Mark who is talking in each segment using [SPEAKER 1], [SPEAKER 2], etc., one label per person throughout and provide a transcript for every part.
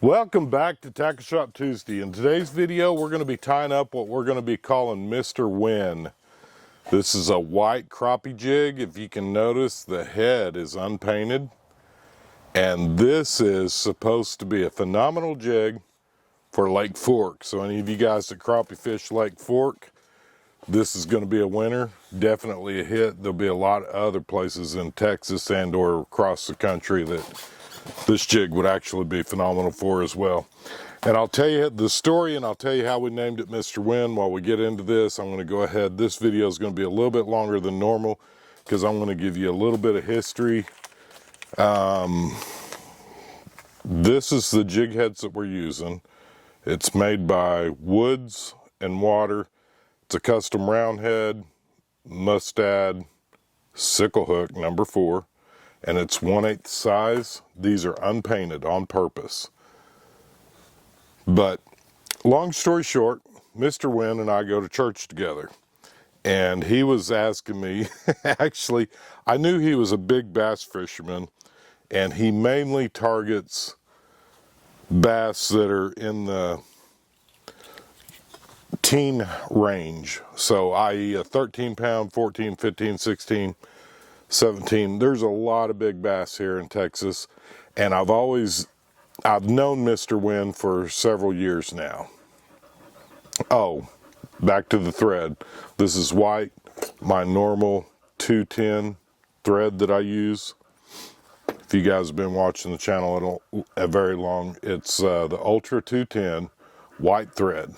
[SPEAKER 1] Welcome back to TackleShop Tuesday. In today's video, we're going to be tying up what we're going to be calling Mr. Win. This is a white crappie jig. If you can notice, the head is unpainted. And this is supposed to be a phenomenal jig for Lake Fork. So any of you guys that crappie fish Lake Fork, this is going to be a winner. Definitely a hit. There'll be a lot of other places in Texas and or across the country that this jig would actually be phenomenal for as well. And I'll tell you the story and I'll tell you how we named it Mr. Win. While we get into this, I'm going to go ahead. This video is going to be a little bit longer than normal because I'm going to give you a little bit of history. This is the jig heads that we're using. It's made by Woods and Water. It's a custom round head, mustad, sickle hook, number 4. And it's 1/8 size. These are unpainted on purpose. But long story short, Mr. Win and I go to church together. And he was asking me, actually, I knew he was a big bass fisherman, and he mainly targets bass that are in the teen range. So i.e. a 13 pound, 14, 15, 16, 17. There's a lot of big bass here in Texas, and I've known Mr. Win for several years now. Oh, back to the thread. This is white, my normal 210 thread that I use. If you guys have been watching the channel very long, it's the Ultra 210 white thread.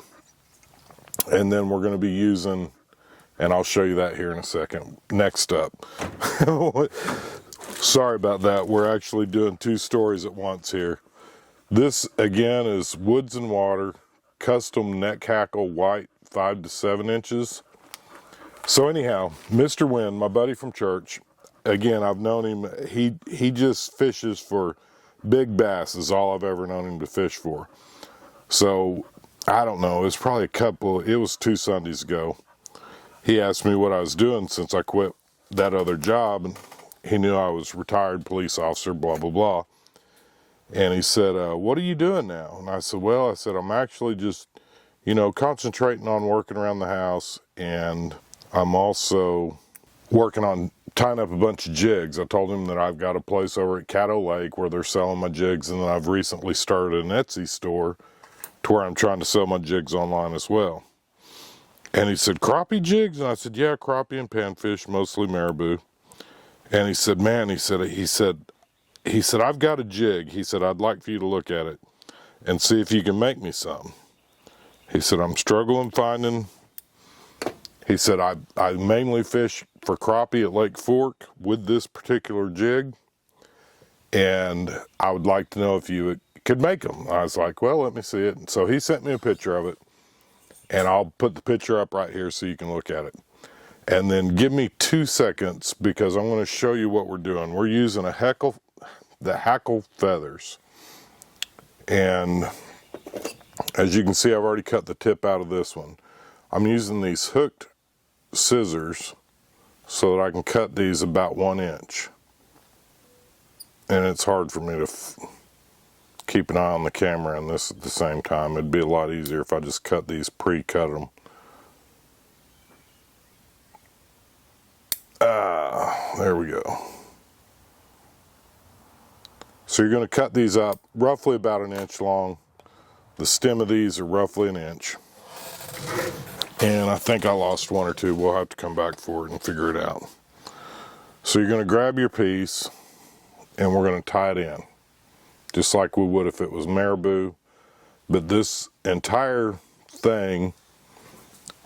[SPEAKER 1] And then we're going to be using, and I'll show you that here in a second. Next up. Sorry about that. We're actually doing 2 stories at once here. This, again, is Woods and Water, custom neck hackle white, 5 to 7 inches. So anyhow, Mr. Win, my buddy from church, again, I've known him. He just fishes for big bass is all I've ever known him to fish for. So, I don't know. It's probably it was 2 Sundays ago. He asked me what I was doing since I quit that other job, and he knew I was retired police officer, blah, blah, blah. And he said, what are you doing now? And I said, well, I'm actually just, concentrating on working around the house, and I'm also working on tying up a bunch of jigs. I told him that I've got a place over at Caddo Lake where they're selling my jigs, and then I've recently started an Etsy store to where I'm trying to sell my jigs online as well. And he said, crappie jigs? And I said, yeah, crappie and panfish, mostly marabou. And he said, man, he said, I've got a jig. He said, I'd like for you to look at it and see if you can make me some. He said, I'm struggling finding. He said, I mainly fish for crappie at Lake Fork with this particular jig, and I would like to know if you could make them. I was like, well, let me see it. And so he sent me a picture of it, and I'll put the picture up right here so you can look at it. And then give me 2 seconds because I'm going to show you what we're doing. We're using the hackle feathers. And as you can see, I've already cut the tip out of this one. I'm using these hooked scissors so that I can cut these about 1 inch. And it's hard for me to keep an eye on the camera and this at the same time. It'd be a lot easier if I just cut these, pre-cut them. There we go. So you're going to cut these up roughly about 1 inch long. The stem of these are roughly 1 inch. And I think I lost 1 or 2. We'll have to come back for it and figure it out. So you're going to grab your piece and we're going to tie it in. Just like we would if it was marabou. But this entire thing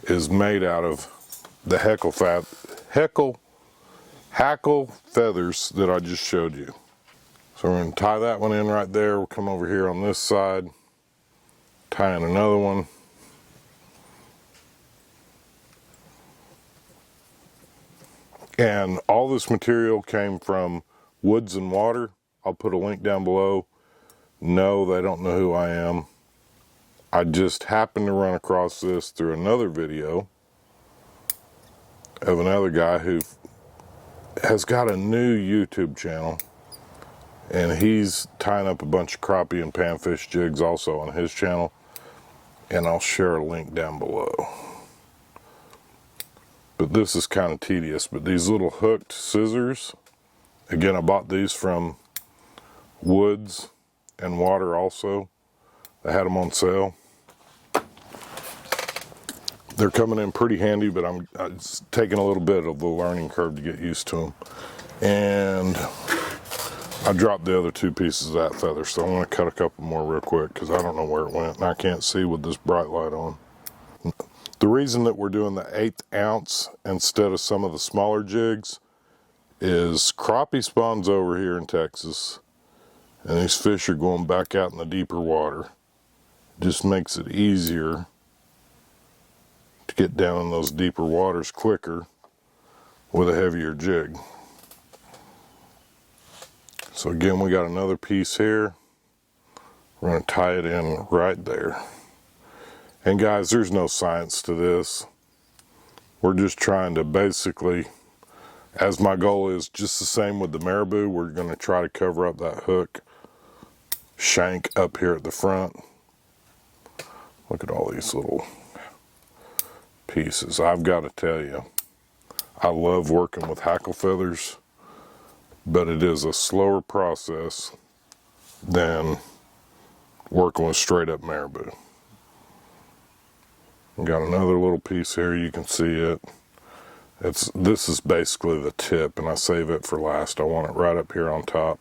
[SPEAKER 1] is made out of the hackle feathers that I just showed you. So we're going to tie that one in right there. We'll come over here on this side, tie in another one. And all this material came from Woods and Water. I'll put a link down below. No, they don't know who I am. I just happened to run across this through another video of another guy who has got a new YouTube channel. and he's tying up a bunch of crappie and panfish jigs also on his channel, and I'll share a link down below. But this is kind of tedious, but these little hooked scissors, again, I bought these from Woods and Water also. I had them on sale. They're coming in pretty handy, but it's taking a little bit of the learning curve to get used to them. And I dropped the other 2 pieces of that feather, so I want to cut a couple more real quick because I don't know where it went and I can't see with this bright light on. The reason that we're doing the 1/8 ounce instead of some of the smaller jigs is crappie spawns over here in Texas, and these fish are going back out in the deeper water. It just makes it easier to get down in those deeper waters quicker with a heavier jig. So again, we got another piece here. We're going to tie it in right there. And guys, there's no science to this. We're just trying to basically, as my goal is just the same with the marabou, we're going to try to cover up that hook shank up here at the front. Look at all these little pieces. I've got to tell you, I love working with hackle feathers, but it is a slower process than working with straight up marabou. We got another little piece here, you can see it. This is basically the tip, and I save it for last. I want it right up here on top.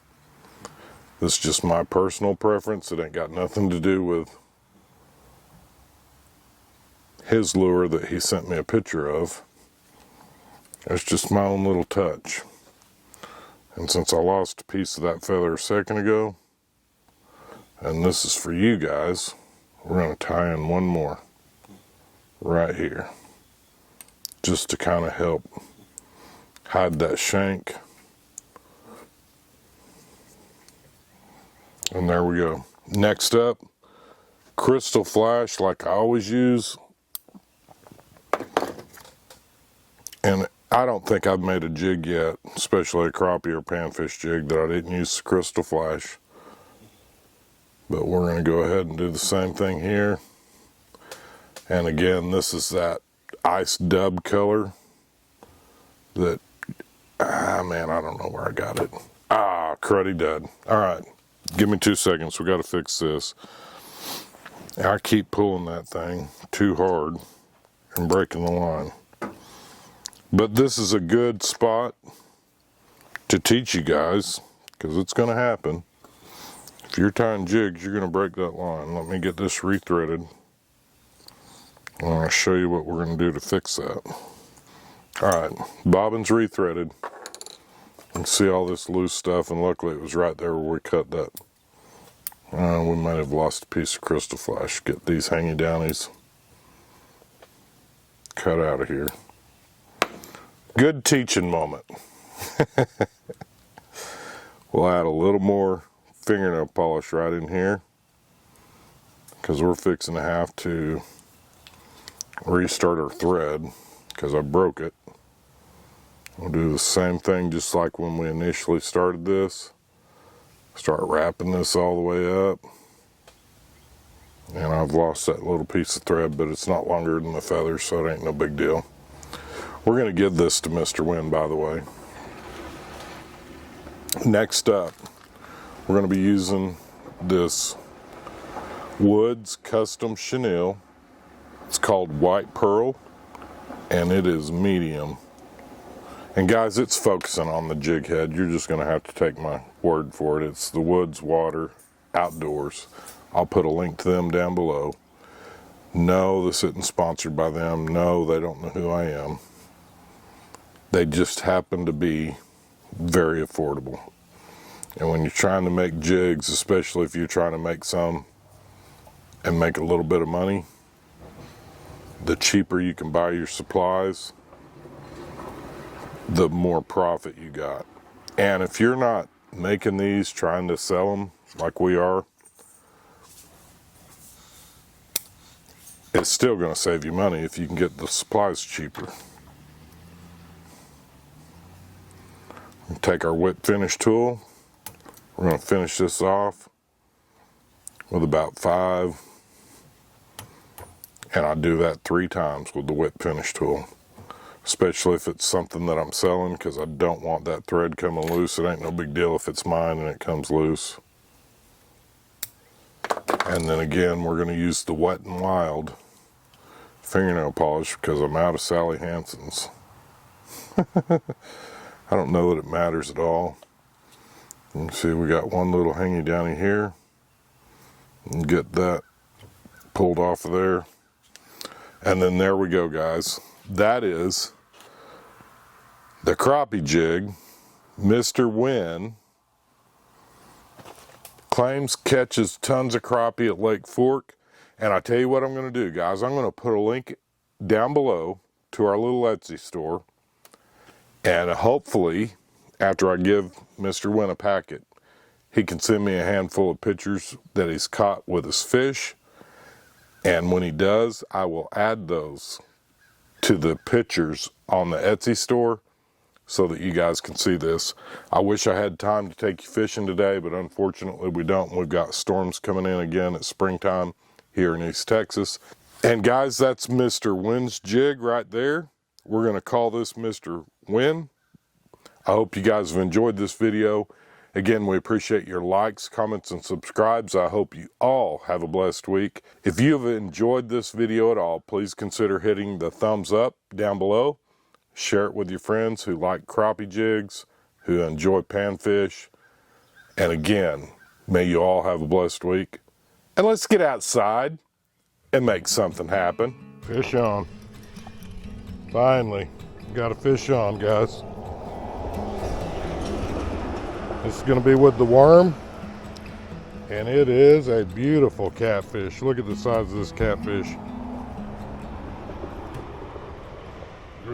[SPEAKER 1] This is just my personal preference. It ain't got nothing to do with his lure that he sent me a picture of. It's just my own little touch. And since I lost a piece of that feather a second ago, and this is for you guys, we're going to tie in one more right here, just to kind of help hide that shank. And there we go. Next up, crystal flash, like I always use. And I don't think I've made a jig yet, especially a crappie or panfish jig, that I didn't use the crystal flash. But we're going to go ahead and do the same thing here. And again, this is that ice dub color that, man, I don't know where I got it. Cruddy dud. All right, give me 2 seconds. We got to fix this. I keep pulling that thing too hard and breaking the line. But this is a good spot to teach you guys, because it's going to happen. If you're tying jigs, you're going to break that line. Let me get this rethreaded. I want to show you what we're going to do to fix that. Alright, bobbin's rethreaded. You can see all this loose stuff, and luckily it was right there where we cut that. We might have lost a piece of crystal flash. Get these hangy downies cut out of here. Good teaching moment. We'll add a little more fingernail polish right in here, because we're fixing to have to restart our thread because I broke it. We'll do the same thing just like when we initially started this. Start wrapping this all the way up. And I've lost that little piece of thread, but it's not longer than the feathers, so it ain't no big deal. We're going to give this to Mr. Wind, by the way. Next up, we're going to be using this Woods Custom Chenille. It's called White Pearl, and it is medium. And guys, it's focusing on the jig head. You're just going to have to take my word for it. It's the Woods Water Outdoors. I'll put a link to them down below. No, this isn't sponsored by them. No, they don't know who I am. They just happen to be very affordable. And when you're trying to make jigs, especially if you're trying to make some and make a little bit of money, the cheaper you can buy your supplies, the more profit you got. And if you're not making these, trying to sell them like we are, it's still going to save you money if you can get the supplies cheaper. Take our whip finish tool, We're going to finish this off with about 5, and I do that 3 times with the whip finish tool, especially if it's something that I'm selling, because I don't want that thread coming loose. It ain't no big deal if it's mine and it comes loose. And then again, we're going to use the Wet n Wild fingernail polish because I'm out of Sally Hansen's. I don't know that it matters at all. You can see we got one little hangy downy here. And get that pulled off of there. And then there we go, guys. That is the crappie jig. Mr. Wynn claims catches tons of crappie at Lake Fork. And I tell you what I'm going to do, guys. I'm going to put a link down below to our little Etsy store. And hopefully, after I give Mr. Wynn a packet, he can send me a handful of pictures that he's caught with his fish. And when he does, I will add those to the pictures on the Etsy store so that you guys can see this. I wish I had time to take you fishing today, but unfortunately we don't. We've got storms coming in again at springtime here in East Texas. And guys, that's Mr. Wynn's jig right there. We're going to call this Mr. Wynn. I hope you guys have enjoyed this video. Again, we appreciate your likes, comments, and subscribes. I hope you all have a blessed week. If you have enjoyed this video at all, please consider hitting the thumbs up down below. Share it with your friends who like crappie jigs, who enjoy panfish. And again, may you all have a blessed week. And let's get outside and make something happen. Fish on. Finally, got a fish on, guys. This is going to be with the worm, and it is a beautiful catfish. Look at the size of this catfish.